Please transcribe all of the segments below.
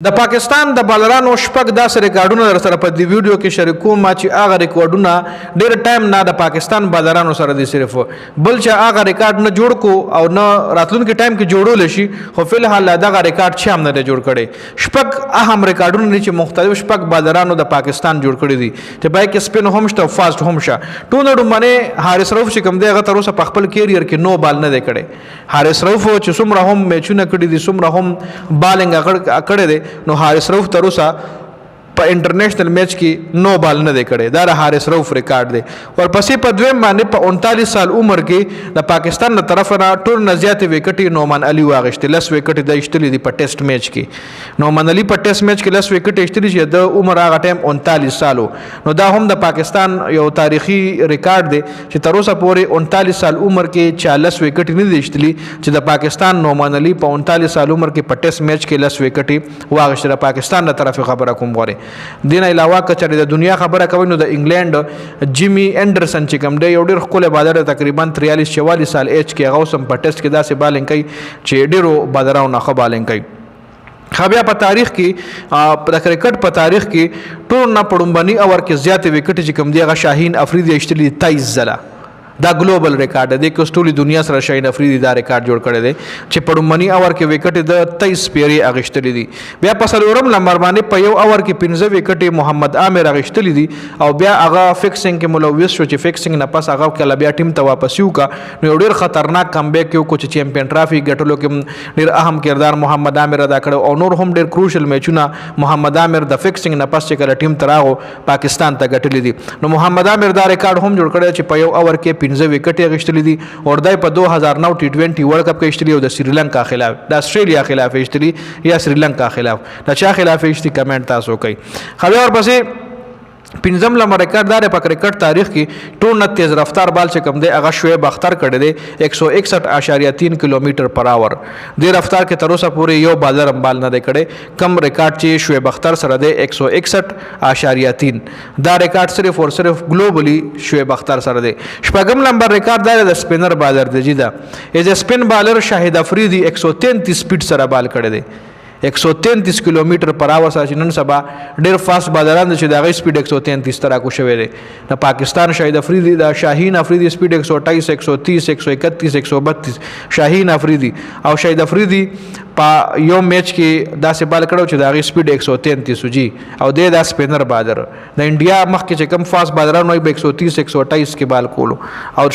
د پاکستان د بالرانو شپږ داسې ریکارډونه در سره په دې ویډیو کې شریکوم ما چې هغه ریکارډونه ډېر ټایم نه د پاکستان بالرانو سره دي صرف بل چې هغه ریکارډ نه جوړ کو او نه راتلونکي ټایم کې جوړول شي خو فل حال دغه ریکارډ چې هم نه جوړ کړي شپږ اهم ریکارډونه چې مختلف شپږ بالرانو د پاکستان جوړ کړي دي چې بای کې سپین هم شته فاست هم شته ټول باندې حارث رؤف چې کوم دی هغه تر اوسه په خپل کیریئر کې نو بال نه دی کړي حارث رؤف چې څومره هم میچونه کړي دي څومره هم بالینګ کړي دي نو حارث رؤف تر اوسه په انټرنیشنل میچ کې نو بال نه دی کړی دا د حارث رؤف ریکارډ دی ورپسې په دویم باندې په 39 سال عمر کې د پاکستان له طرف نه ټول نه زیاتې وکټې نعمان علي واغېستې 10 وکټې د ایستلې دي په ټیسټ میچ کې نعمان علي په ټیسټ میچ کې 10 وکټې ایستلې چې د عمر هغه ټایم 39 سالو نو دا هم د پاکستان یو تاریخي ریکارډ دی چې تر اوسه پورې 39 سال عمر کې 40 وکټې نه دي ایستلې چې د پاکستان نعمان علي په 39 سال عمر کې په ټیسټ میچ کې 10 وکټې واغېستې د پاکستان له طرف خبره کوم غواړي دین علاوه کچې د دنیا خبره کوي نو د انګلند جیمی انډرسن چې کوم دی یو ډېر ښکلی بالر تقریبا 43-44 سال ایج کې هغه اوس هم په ټیسټ کې داسې بالینګ کوي چې ډېرو بالرانو نه ښه بالینګ کوي خو بیا په تاریخ کې د کرکټ په تاریخ کې ټول نه په لومړني اوور کې زیاتې وکټې چې کوم دی هغه شاهین افریدي ایستلي 23 ځله دا ګلوبل ریکارډ دی چې ټولې دنیا سره شاهین افریدي دا ریکارډ جوړ کړی دی چې په لومړني اوور کې وکټې د 23 پیرې اخیستلې دي بیا په څلورم نمبر باندې په یو اوور کې 15 وکټې محمد عامر اخیستلې دي او بیا هغه فکسینګ کې ملوث شو چې فکسینګ نه پس هغه کله بیا ټیم ته واپس یو کا نو ډېر خطرناک کمبیک یو چې چیمپئن ټرافي ګټلو کې ډېر اهم کردار محمد عامر ادا کړ او نور هم ډېر کروشل میچونه محمد عامر د فکسینګ نه پس چې کله ټیم ته راغو پاکستان ته ګټلې دي نو محمد عامر دا ریکارډ هم جوړ کړی چې په یو اوور کې 15 وکټې اخیستلې دي او دای په 2009 ټي20 ورلد کپ کې ایستلې او د سریلانکا خلاف د استرالیا خلاف ایستلې یا سریلانکا خلاف د چا خلاف ایستلې کمنټ تاسو کوي خو ورپسې پنځم لمر ریکارډ دار په کرکټ تاریخ کې ټول نه تیز رفتار بال چې کوم دی هغه شعیب اختر کړی دی 161.3 کیلومتر پر اور د رفتار کې تر اوسه پورې یو بالر هم بال نه دی کړی کم ریکارډ چې شعیب اختر سره دی 161.3 دا ریکارډ صرف او صرف ګلوبلی شعیب اختر سره دی شپږم نمبر ریکارډ دی د سپینر بالر دی جدا ایز سپین بالر شاهد افریدي 133 سپیډ سره بال کړی دی 133 کیلومتر پر اور سره نن سبا ډېر فاست بالران چې د هغې سپیډ 133 تر راکو شوی دی د پاکستان شاهد افریدي د شاهین افریدي سپیډ 128 130 131 132 شاهین افریدي او شاهد افریدي په یو میچ کې داسې بال کړو چې د هغې سپیډ 133 جی او دی دا سپینر بالر د انډیا مخکې چې کم فاست بالران وایي په 130 128 کې بال کولو او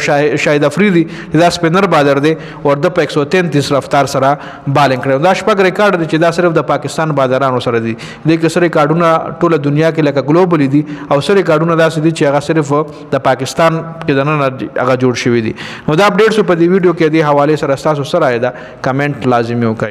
شاهد افریدي دا سپینر بالر دی او د په 133 رفتار سره بالینګ کړو دا شپږ ریکارډ دی چې دا صرف د پاکستان بالرانو سره دي د کسر ریکارډونه ټوله دنیا کې لکه ګلوبلی دي او سر ریکارډونه داسې دي چې هغه صرف د پاکستان کې د نن هغه جوړ شوی دي نو دا اپډیټس په دې ویډیو کې د حواله سره تاسو سره دا کمنټ لازمي وکړئ